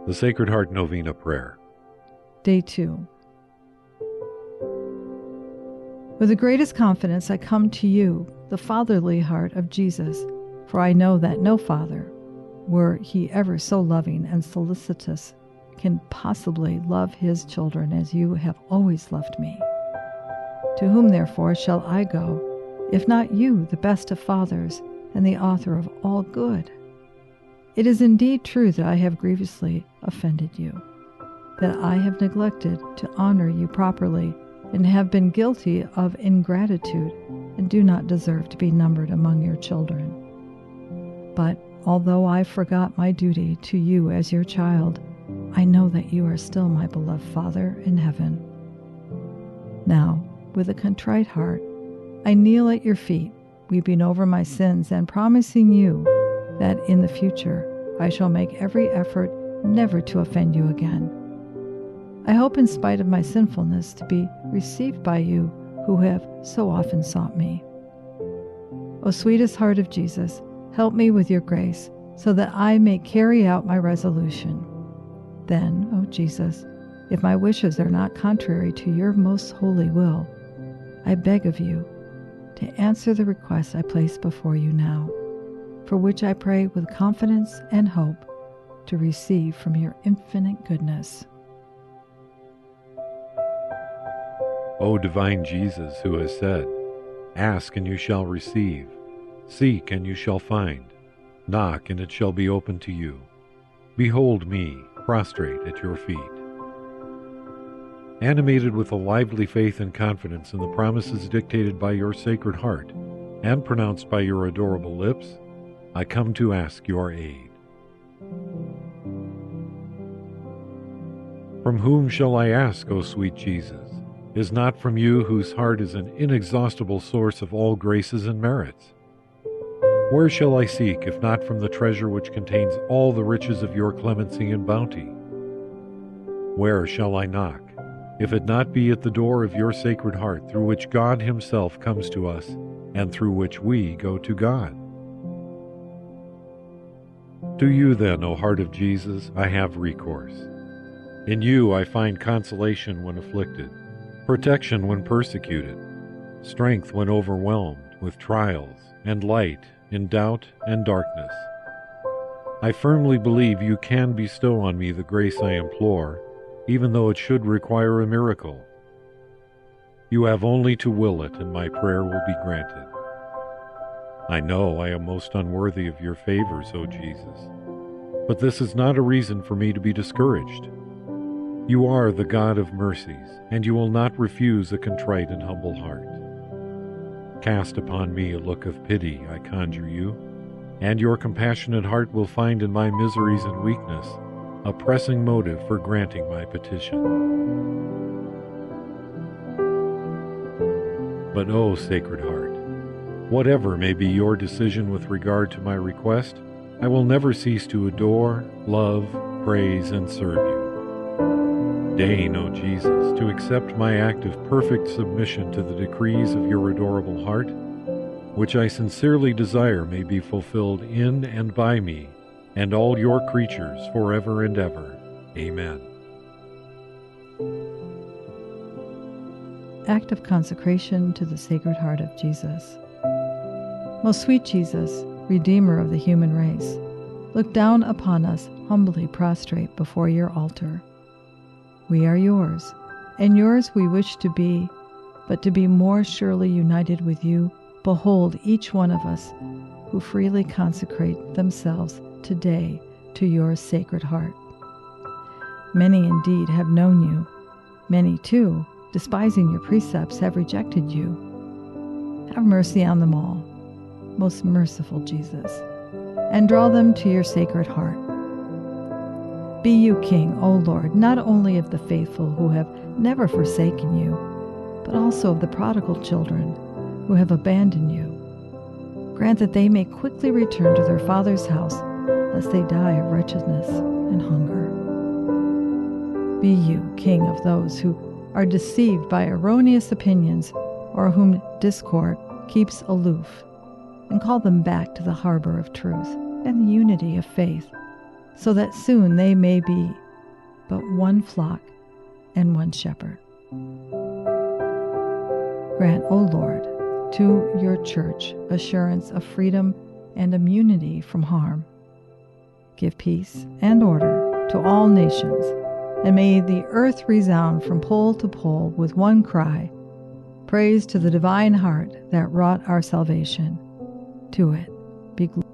The Sacred Heart Novena Prayer. Day 2. With the greatest confidence I come to you, the fatherly heart of Jesus, for I know that no father, were he ever so loving and solicitous, can possibly love his children as you have always loved me. To whom therefore shall I go, if not you, the best of fathers and the author of all good? It is indeed true that I have grievously offended you, that I have neglected to honor you properly, and have been guilty of ingratitude, and do not deserve to be numbered among your children. But although I forgot my duty to you as your child, I know that you are still my beloved Father in heaven. Now, with a contrite heart, I kneel at your feet, weeping over my sins and promising you that in the future I shall make every effort never to offend you again. I hope in spite of my sinfulness to be received by you who have so often sought me. O sweetest heart of Jesus, help me with your grace so that I may carry out my resolution. Then, O Jesus, if my wishes are not contrary to your most holy will, I beg of you to answer the request I place before you now, for which I pray with confidence and hope to receive from your infinite goodness. O divine Jesus, who has said, "Ask and you shall receive, seek and you shall find, knock and it shall be opened to you. Behold me, prostrate at your feet." Animated with a lively faith and confidence in the promises dictated by your Sacred Heart and pronounced by your adorable lips, I come to ask your aid. From whom shall I ask, O sweet Jesus? Is not from you, whose heart is an inexhaustible source of all graces and merits? Where shall I seek, if not from the treasure which contains all the riches of your clemency and bounty? Where shall I knock, if it not be at the door of your Sacred Heart, through which God himself comes to us, and through which we go to God? To you then, O Heart of Jesus, I have recourse. In you I find consolation when afflicted, protection when persecuted, strength when overwhelmed with trials, and light in doubt and darkness. I firmly believe you can bestow on me the grace I implore, even though it should require a miracle. You have only to will it, and my prayer will be granted. I know I am most unworthy of your favors, O Jesus, but this is not a reason for me to be discouraged. You are the God of mercies, and you will not refuse a contrite and humble heart. Cast upon me a look of pity, I conjure you, and your compassionate heart will find in my miseries and weakness a pressing motive for granting my petition. But, O Sacred Heart, whatever may be your decision with regard to my request, I will never cease to adore, love, praise, and serve you. Deign, O Jesus, to accept my act of perfect submission to the decrees of your adorable heart, which I sincerely desire may be fulfilled in and by me and all your creatures forever and ever. Amen. Act of consecration to the Sacred Heart of Jesus. Most sweet Jesus, Redeemer of the human race, look down upon us humbly prostrate before your altar. We are yours, and yours we wish to be, but to be more surely united with you, behold each one of us who freely consecrate themselves today to your Sacred Heart. Many indeed have known you. Many, too, despising your precepts, have rejected you. Have mercy on them all, most merciful Jesus, and draw them to your Sacred Heart. Be you King, O Lord, not only of the faithful who have never forsaken you, but also of the prodigal children who have abandoned you. Grant that they may quickly return to their Father's house, lest they die of wretchedness and hunger. Be you King of those who are deceived by erroneous opinions, or whom discord keeps aloof, and call them back to the harbor of truth and the unity of faith, so that soon they may be but one flock and one shepherd. Grant, O Lord, to your church assurance of freedom and immunity from harm. Give peace and order to all nations, and may the earth resound from pole to pole with one cry, praise to the divine heart that wrought our salvation. To it be glory.